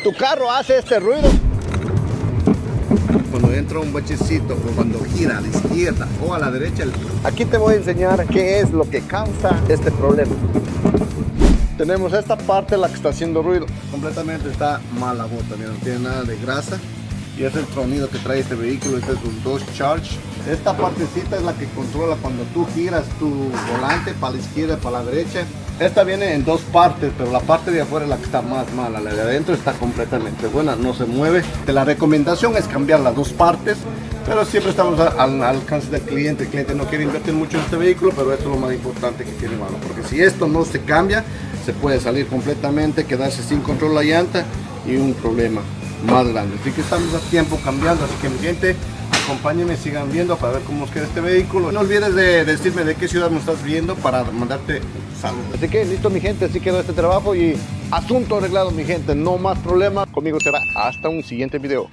¿Tu carro hace este ruido? Cuando entra un bachecito o cuando gira a la izquierda o a la derecha. Aquí te voy a enseñar qué es lo que causa este problema. Tenemos esta parte la que está haciendo ruido. Completamente está mal la bota, mira, no tiene nada de grasa. Y es el tronido que trae este vehículo. Este es un Dodge Charge. Esta partecita es la que controla cuando tú giras tu volante para la izquierda, para la derecha. Esta viene en dos partes, pero la parte de afuera es la que está más mala. La de adentro está completamente buena, no se mueve. La recomendación es cambiar las dos partes, pero siempre estamos al alcance del cliente. El cliente no quiere invertir mucho en este vehículo, pero esto es lo más importante que tiene, mano. Porque si esto no se cambia, se puede salir completamente, quedarse sin control la llanta y un problema más grande. Así que estamos a tiempo cambiando, así que mi gente, acompáñenme, sigan viendo para ver cómo queda este vehículo. No olvides de decirme de qué ciudad me estás viendo para mandarte saludos. Así que listo, mi gente, así quedó este trabajo y asunto arreglado, mi gente. No más problemas. Conmigo será hasta un siguiente video.